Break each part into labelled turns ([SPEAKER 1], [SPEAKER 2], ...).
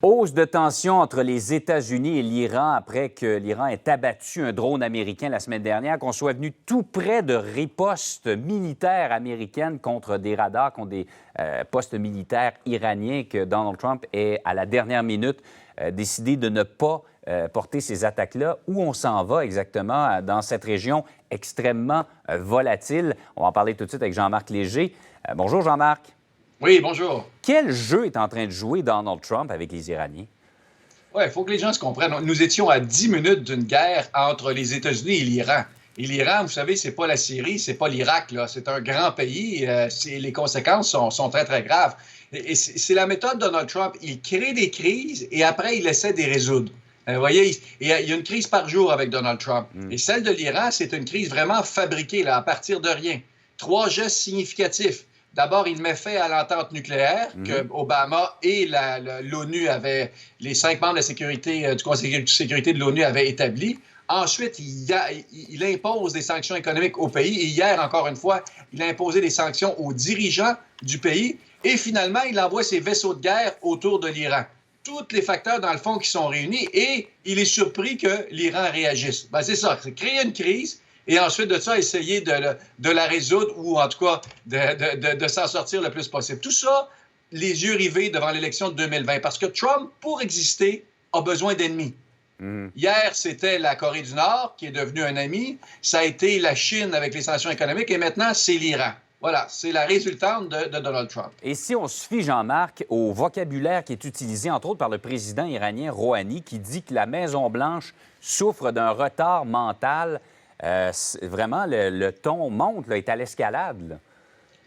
[SPEAKER 1] Hausse de tension entre les États-Unis et l'Iran après que l'Iran ait abattu un drone américain la semaine dernière, qu'on soit venu tout près de ripostes militaires américaines contre des radars, contre des postes militaires iraniens, que Donald Trump ait, à la dernière minute, décidé de ne pas porter ces attaques-là. Où on s'en va exactement dans cette région extrêmement volatile? On va en parler tout de suite avec Jean-Marc Léger. Bonjour Jean-Marc.
[SPEAKER 2] Oui, bonjour.
[SPEAKER 1] Quel jeu est en train de jouer Donald Trump avec les Iraniens?
[SPEAKER 2] Oui, il faut que les gens se comprennent. Nous étions à 10 minutes d'une guerre entre les États-Unis et l'Iran. Et l'Iran, vous savez, c'est pas la Syrie, c'est pas l'Irak, là. C'est un grand pays. Les conséquences sont très, très graves. Et c'est la méthode de Donald Trump. Il crée des crises et après, il essaie de les résoudre. Vous voyez, il y a une crise par jour avec Donald Trump. Et celle de l'Iran, c'est une crise vraiment fabriquée, là, à partir de rien. 3 gestes significatifs. D'abord, il met fin à l'entente nucléaire que Obama et l'ONU avaient, les 5 membres de la sécurité, du Conseil de sécurité de l'ONU avaient établi. Ensuite, il impose des sanctions économiques au pays. Et hier, encore une fois, il a imposé des sanctions aux dirigeants du pays. Et finalement, il envoie ses vaisseaux de guerre autour de l'Iran. Tous les facteurs, dans le fond, qui sont réunis. Et il est surpris que l'Iran réagisse. Ben, c'est ça, c'est créer une crise. Et ensuite de ça, essayer de la résoudre ou en tout cas de s'en sortir le plus possible. Tout ça, les yeux rivés devant l'élection de 2020. Parce que Trump, pour exister, a besoin d'ennemis. Hier, c'était la Corée du Nord qui est devenue un ami. Ça a été la Chine avec les sanctions économiques. Et maintenant, c'est l'Iran. Voilà, c'est la résultante de Donald Trump.
[SPEAKER 1] Et si on se fie, Jean-Marc, au vocabulaire qui est utilisé, entre autres, par le président iranien Rouhani, qui dit que la Maison-Blanche souffre d'un retard mental, vraiment, le ton monte, là, est à l'escalade.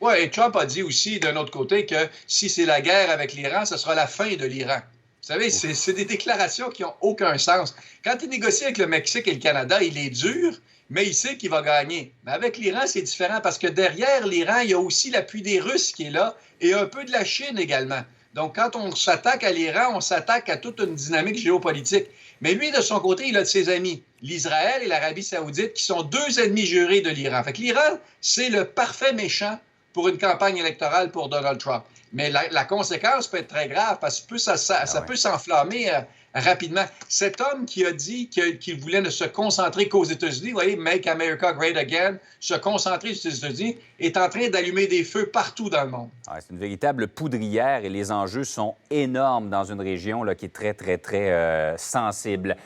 [SPEAKER 2] Oui, et Trump a dit aussi, d'un autre côté, que si c'est la guerre avec l'Iran, ce sera la fin de l'Iran. Vous savez, c'est des déclarations qui n'ont aucun sens. Quand il négocie avec le Mexique et le Canada, il est dur, mais il sait qu'il va gagner. Mais avec l'Iran, c'est différent parce que derrière l'Iran, il y a aussi l'appui des Russes qui est là et un peu de la Chine également. Donc, quand on s'attaque à l'Iran, on s'attaque à toute une dynamique géopolitique. Mais lui, de son côté, il a de ses amis, l'Israël et l'Arabie saoudite, qui sont 2 ennemis jurés de l'Iran. Fait que l'Iran, c'est le parfait méchant pour une campagne électorale pour Donald Trump. Mais la conséquence peut être très grave parce que ça peut s'enflammer rapidement. Cet homme qui a dit qu'il voulait ne se concentrer qu'aux États-Unis, vous voyez, Make America Great Again, se concentrer sur les États-Unis, est en train d'allumer des feux partout dans le monde.
[SPEAKER 1] Ouais, c'est une véritable poudrière et les enjeux sont énormes dans une région là, qui est très, très, très sensible.